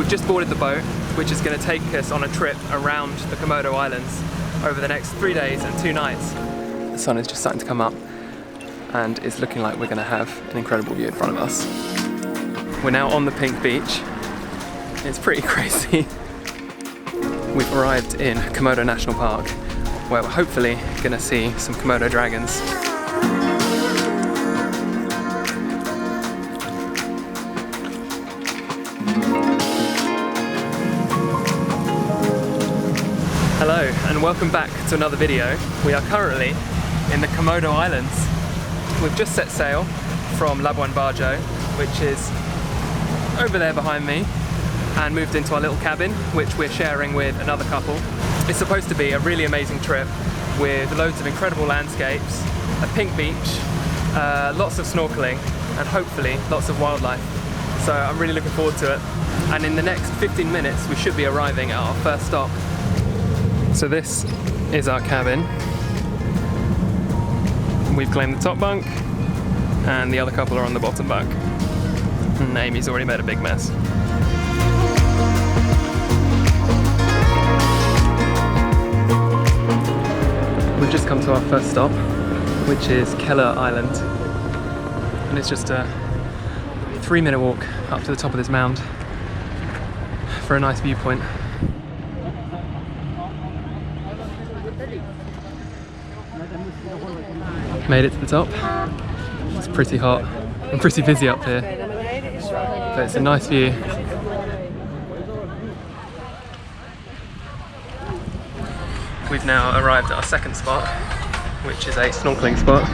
We've just boarded the boat, which is going to take us on a trip around the Komodo Islands over the next 3 days and 2 nights. The sun is just starting to come up and it's looking like we're going to have an incredible view in front of us. We're now on the pink beach. It's pretty crazy. We've arrived in Komodo National Park, where we're hopefully going to see some Komodo dragons. Hello and welcome back to another video. We are currently in the Komodo Islands. We've just set sail from Labuan Bajo, which is over there behind me, and moved into our little cabin, which we're sharing with another couple. It's supposed to be a really amazing trip with loads of incredible landscapes, a pink beach, lots of snorkelling, and hopefully lots of wildlife. So I'm really looking forward to it. And in the next 15 minutes, we should be arriving at our first stop. So this is our cabin. We've claimed the top bunk, and the other couple are on the bottom bunk. And Amy's already made a big mess. We've just come to our first stop, which is Kelor Island. And it's just a 3-minute walk up to the top of this mound for a nice viewpoint. Made it to the top. It's pretty hot and pretty busy up here, but it's a nice view. We've now arrived at our second spot, which is a snorkelling spot.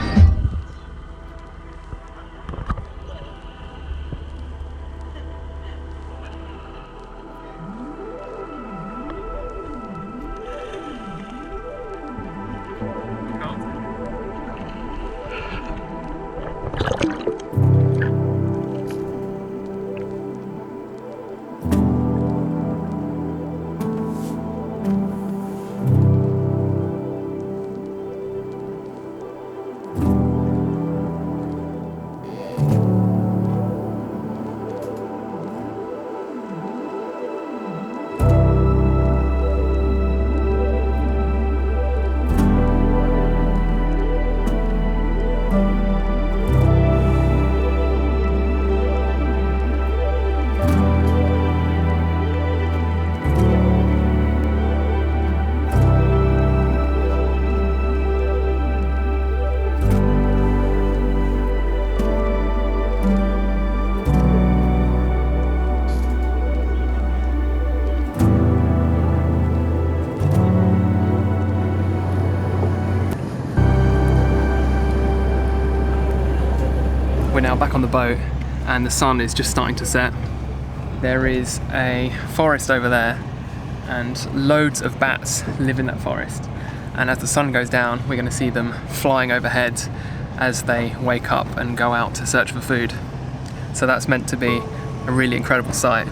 We're now back on the boat and the sun is just starting to set. There is a forest over there and loads of bats live in that forest. And as the sun goes down, we're going to see them flying overhead as they wake up and go out to search for food. So that's meant to be a really incredible sight.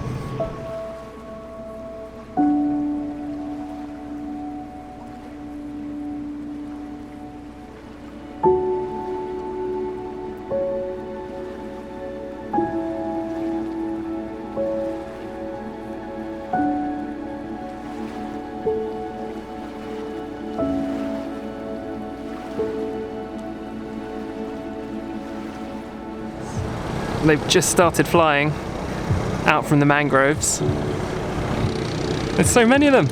They've just started flying out from the mangroves. There's so many of them.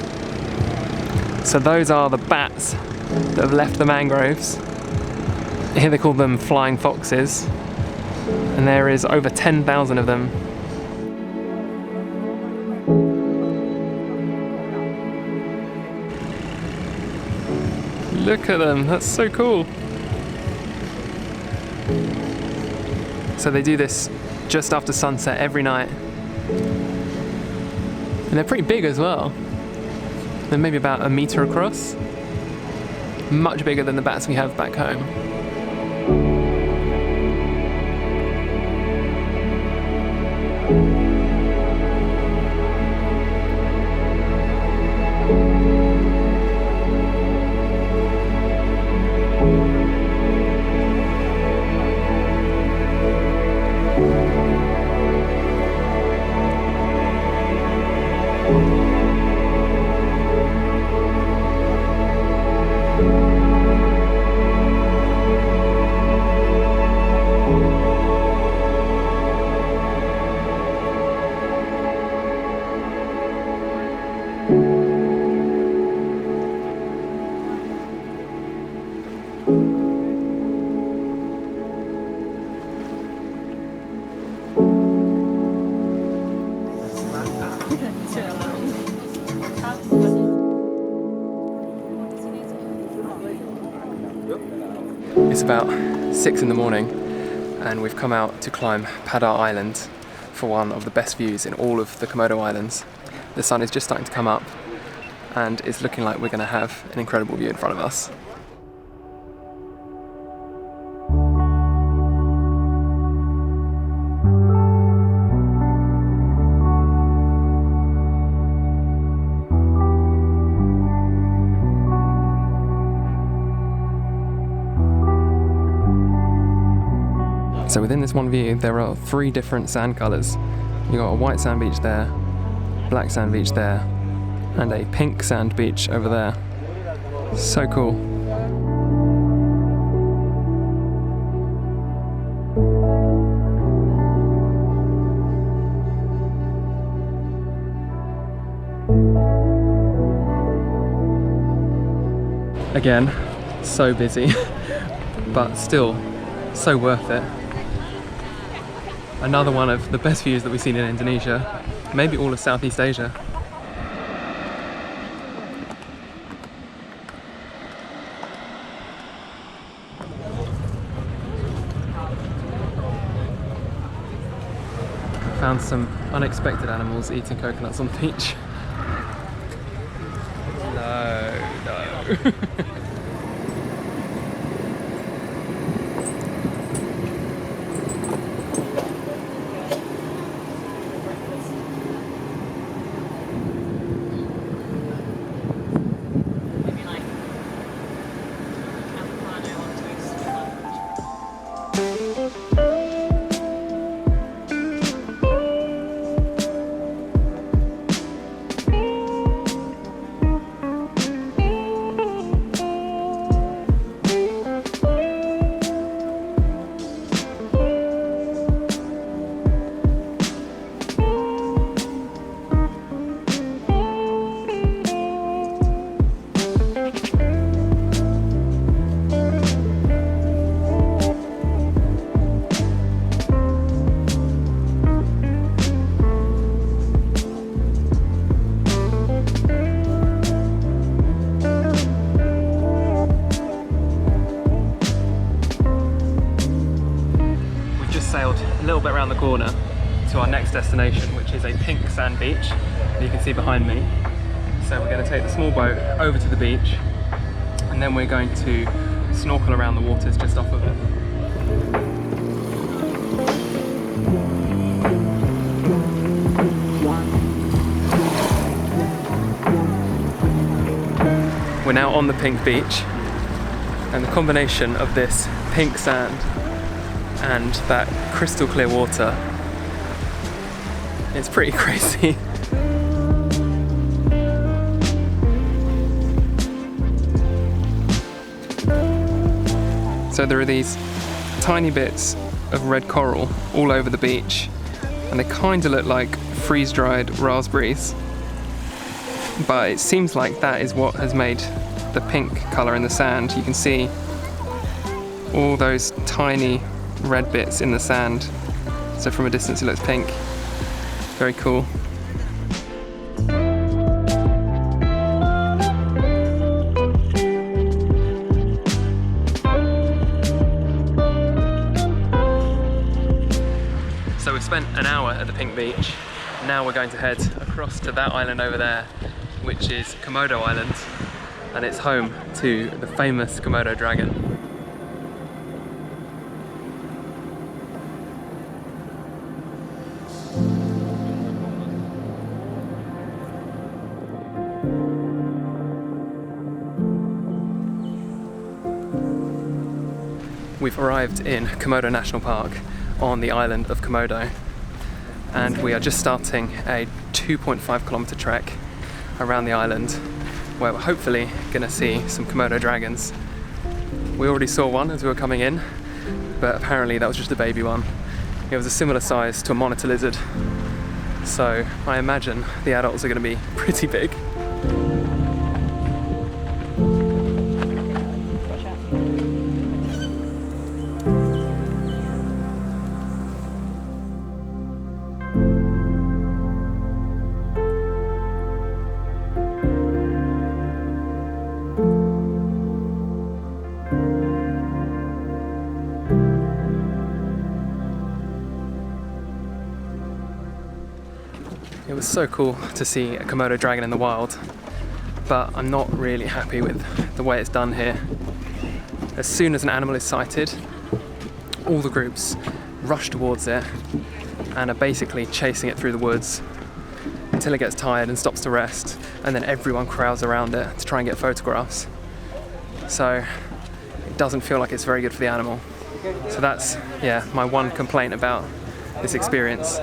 So those are the bats that have left the mangroves. Here they call them flying foxes. And there is over 10,000 of them. Look at them, that's so cool. So they do this just after sunset every night. And they're pretty big as well. They're maybe about 1 meter across. Much bigger than the bats we have back home. It's about 6 in the morning and we've come out to climb Padar Island for one of the best views in all of the Komodo Islands. The sun is just starting to come up and it's looking like we're going to have an incredible view in front of us. So within this one view, there are 3 different sand colours. You've got a white sand beach there, black sand beach there, and a pink sand beach over there. So cool. Again, so busy, but still so worth it. Another one of the best views that we've seen in Indonesia, maybe all of Southeast Asia. Found some unexpected animals eating coconuts on the beach. No. Sailed a little bit around the corner to our next destination, which is a pink sand beach that you can see behind me. So we're going to take the small boat over to the beach and then we're going to snorkel around the waters just off of it. We're now on the pink beach and the combination of this pink sand and that crystal clear water, it's pretty crazy. So there are these tiny bits of red coral all over the beach and they kind of look like freeze-dried raspberries, but it seems like that is what has made the pink colour in the sand. You can see all those tiny red bits in the sand, so from a distance it looks pink. Very cool. So we've spent an hour at the pink beach. Now we're going to head across to that island over there, which is Komodo Island, and it's home to the famous Komodo Dragon. We've arrived in Komodo National Park on the island of Komodo, and we are just starting a 2.5 kilometre trek around the island where we're hopefully going to see some Komodo dragons. We already saw one as we were coming in, but apparently that was just a baby one. It was a similar size to a monitor lizard, so I imagine the adults are going to be pretty big. It was so cool to see a Komodo dragon in the wild, but I'm not really happy with the way it's done here. As soon as an animal is sighted, all the groups rush towards it and are basically chasing it through the woods until it gets tired and stops to rest, and then everyone crowds around it to try and get photographs. So it doesn't feel like it's very good for the animal. So that's, yeah, my one complaint about this experience.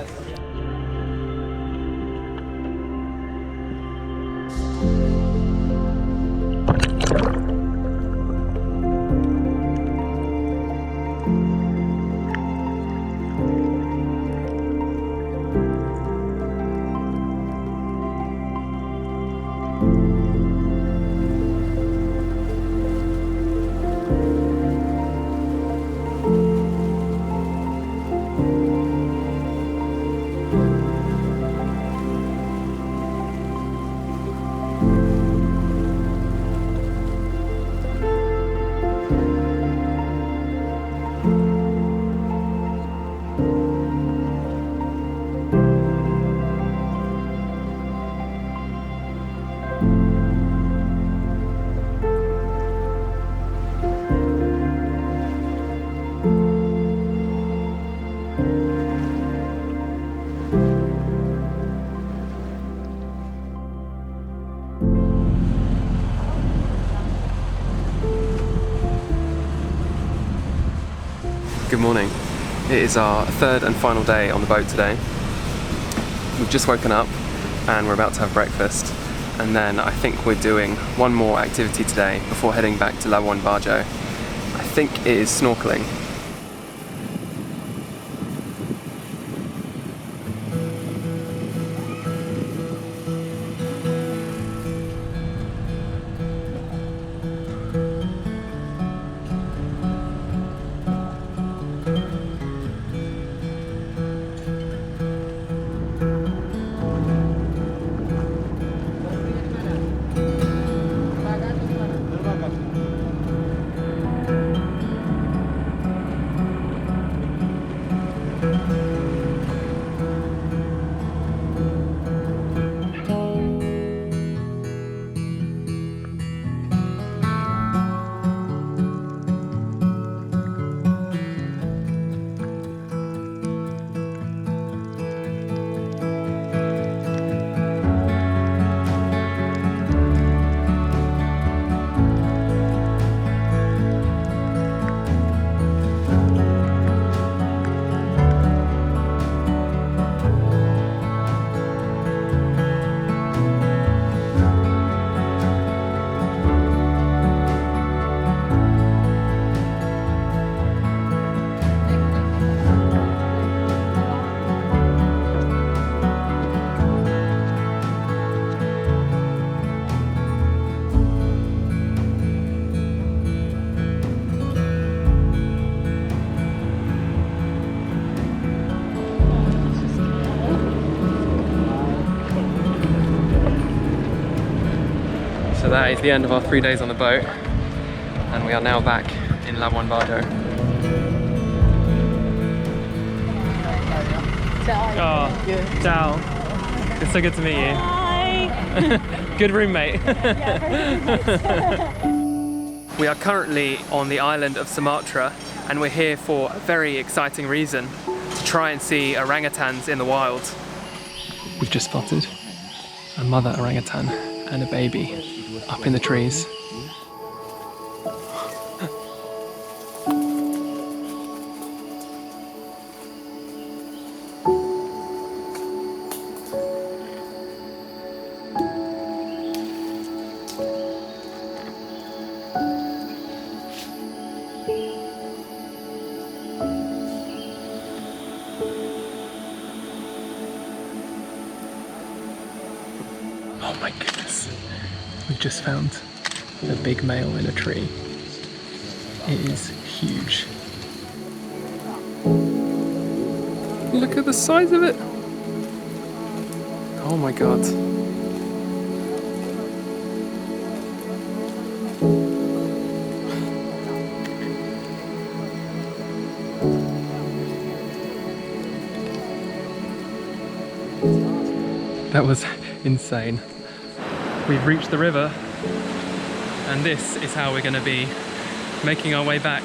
Good morning. It is our third and final day on the boat today. We've just woken up and we're about to have breakfast, and then I think we're doing one more activity today before heading back to Labuan Bajo. I think it is snorkelling. So that is the end of our 3 days on the boat, and we are now back in Labuan Bajo. Oh, ciao. It's so good to meet you. Hi. Good roommate. Yeah, very good. We are currently on the island of Sumatra, and we're here for a very exciting reason, to try and see orangutans in the wild. We've just spotted a mother orangutan and a baby up in the trees. Oh my goodness. We've just found a big male in a tree. It is huge. Look at the size of it. Oh my god. That was insane. We've reached the river, and this is how we're going to be making our way back.